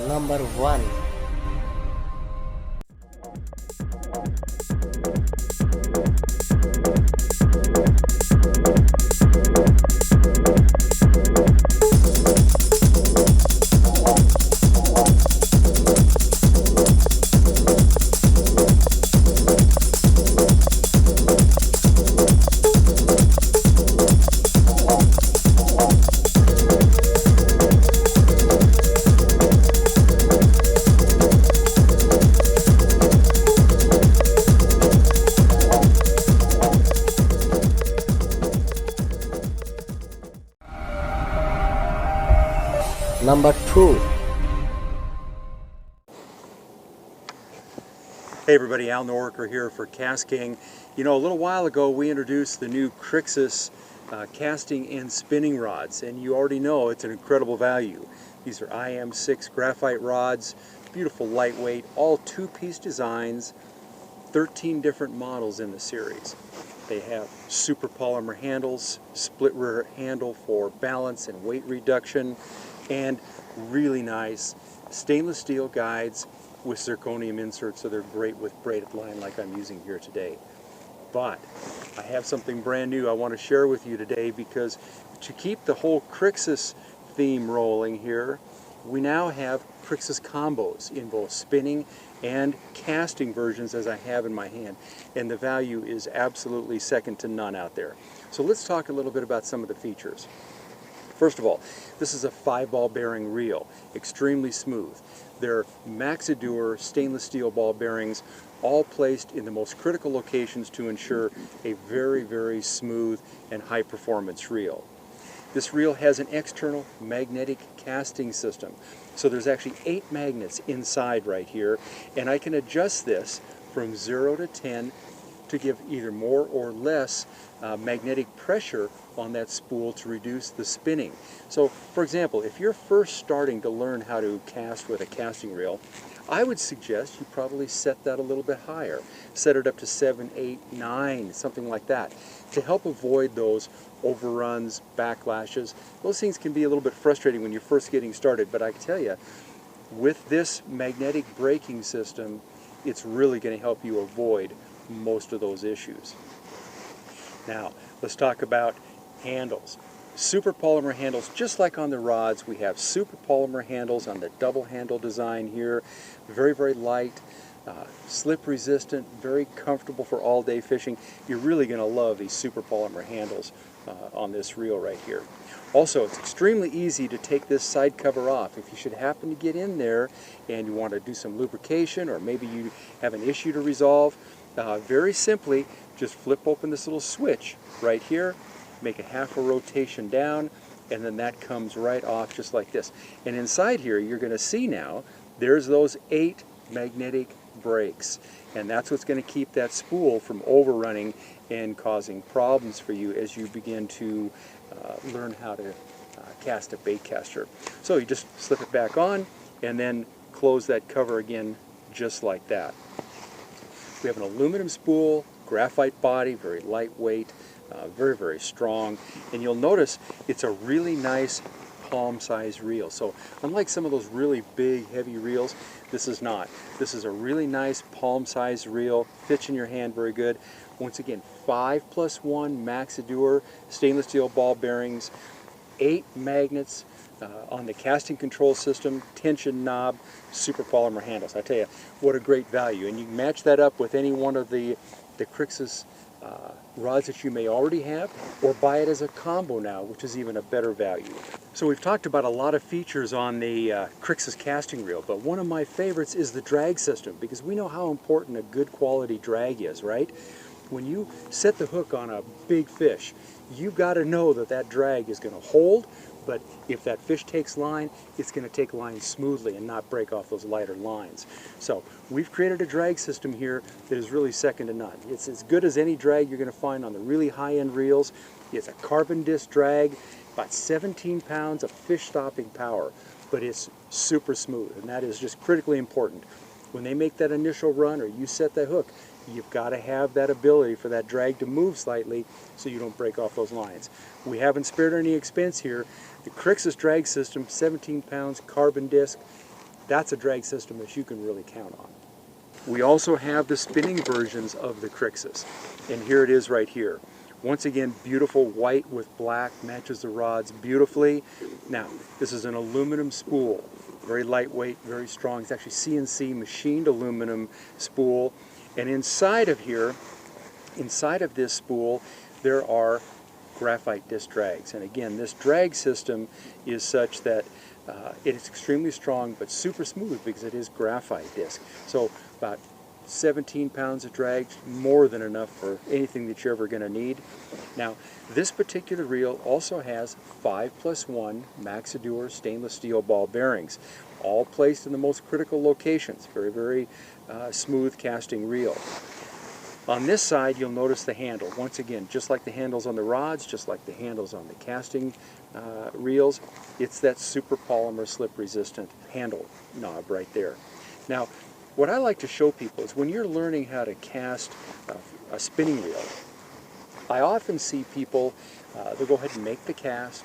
Number 1. Number 2. Hey everybody, Al Norwicker here for KastKing. You know, a little while ago we introduced the new Crixus casting and spinning rods, and you already know it's an incredible value. These are IM6 graphite rods, beautiful lightweight, all two-piece designs, 13 different models in the series. They have super polymer handles, split rear handle for balance and weight reduction, and really nice stainless steel guides with zirconium inserts, so they're great with braided line like I'm using here today. But I have something brand new I want to share with you today, because to keep the whole Crixus theme rolling here, we now have Crixus combos in both spinning and casting versions, as I have in my hand, and the value is absolutely second to none out there. So let's talk a little bit about some of the features. First of all, this is a 5-ball bearing reel, extremely smooth. They're Maxideur stainless steel ball bearings, all placed in the most critical locations to ensure a very, very smooth and high performance reel. This reel has an external magnetic casting system. So there's actually 8 magnets inside right here, and I can adjust this from 0 to 10 to give either more or less magnetic pressure on that spool to reduce the spinning. So for example, if you're first starting to learn how to cast with a casting reel, I would suggest you probably set that a little bit higher. Set it up to 7, 8, 9, something like that, to help avoid those overruns, backlashes. Those things can be a little bit frustrating when you're first getting started, but I can tell you, with this magnetic braking system, it's really going to help you avoid most of those issues. Now, let's talk about handles. Super polymer handles, just like on the rods. We have super polymer handles on the double handle design here. Very, very light, slip resistant, very comfortable for all day fishing. You're really going to love these super polymer handles on this reel right here. Also, it's extremely easy to take this side cover off. If you should happen to get in there and you want to do some lubrication, or maybe you have an issue to resolve, very simply just flip open this little switch right here, make a half a rotation down, and then that comes right off just like this. And inside here you're going to see now there's those 8 magnetic brakes, and that's what's going to keep that spool from overrunning and causing problems for you as you begin to learn how to cast a bait caster. So you just slip it back on and then close that cover again just like that. We have an aluminum spool, graphite body, very lightweight, very, very strong, and you'll notice it's a really nice palm-sized reel. So unlike some of those really big, heavy reels, this is not. This is a really nice palm-sized reel, fits in your hand very good. Once again, 5+1 Maxideur stainless steel ball bearings, 8 magnets on the casting control system, tension knob, super polymer handles. I tell you, what a great value. And you can match that up with any one of the Crixus rods that you may already have, or buy it as a combo now, which is even a better value. So we've talked about a lot of features on the Crixus casting reel, but one of my favorites is the drag system, because we know how important a good quality drag is, right? When you set the hook on a big fish, you've got to know that that drag is going to hold, but if that fish takes line, it's going to take line smoothly and not break off those lighter lines. So we've created a drag system here that is really second to none. It's as good as any drag you're going to find on the really high-end reels. It's a carbon disc drag, about 17 pounds of fish stopping power, but it's super smooth, and that is just critically important. When they make that initial run or you set that hook, you've got to have that ability for that drag to move slightly so you don't break off those lines. We haven't spared any expense here. The Crixus drag system, 17 pounds, carbon disc, that's a drag system that you can really count on. We also have the spinning versions of the Crixus, and here it is right here. Once again, beautiful white with black, matches the rods beautifully. Now, this is an aluminum spool, very lightweight, very strong. It's actually CNC machined aluminum spool, and inside of here, inside of this spool, there are graphite disc drags. And again, this drag system is such that it is extremely strong but super smooth because it is graphite disc. So about 17 pounds of drag, more than enough for anything that you're ever going to need. Now, this particular reel also has 5+1 Maxidor stainless steel ball bearings, all placed in the most critical locations. Very, very smooth casting reel. On this side, you'll notice the handle. Once again, just like the handles on the rods, just like the handles on the casting reels, it's that super polymer slip resistant handle knob right there. Now, what I like to show people is when you're learning how to cast a spinning reel, I often see people, they'll go ahead and make the cast,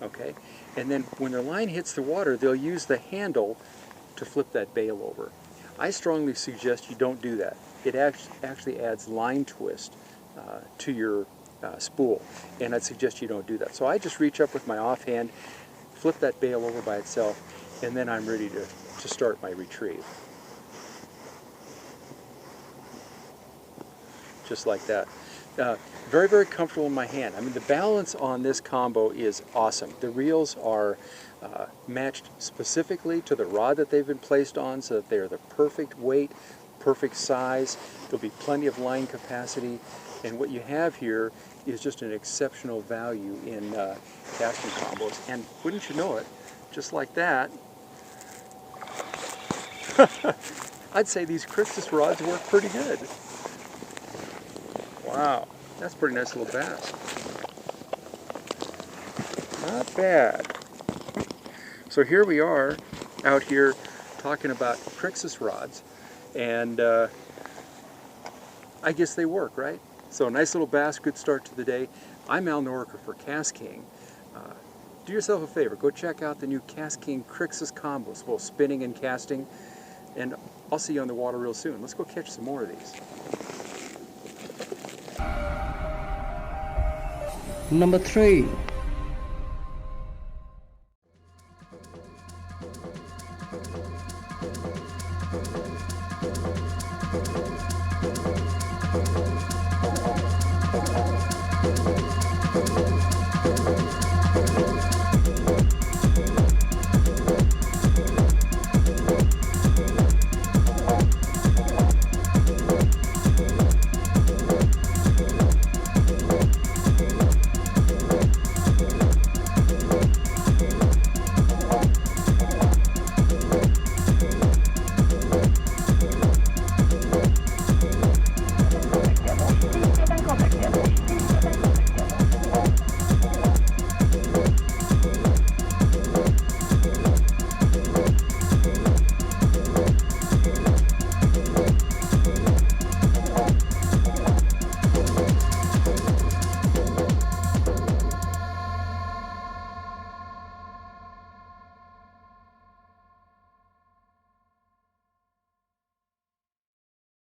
okay, and then when their line hits the water, they'll use the handle to flip that bail over. I strongly suggest you don't do that. It actually adds line twist to your spool, and I'd suggest you don't do that. So I just reach up with my offhand, flip that bail over by itself, and then I'm ready to start my retrieve. Just like that. Very, very comfortable in my hand. I mean, the balance on this combo is awesome. The reels are matched specifically to the rod that they've been placed on so that they're the perfect weight, perfect size. There'll be plenty of line capacity, and what you have here is just an exceptional value in casting combos. And wouldn't you know it, just like that, I'd say these Crixus rods work pretty good. Wow, that's a pretty nice little bass. Not bad. So here we are out here talking about Crixus rods, and I guess they work, right? So nice little bass, good start to the day. I'm Al Noriker for KastKing. Do yourself a favor, go check out the new KastKing Crixus combos, both spinning and casting, and I'll see you on the water real soon. Let's go catch some more of these. Number 3.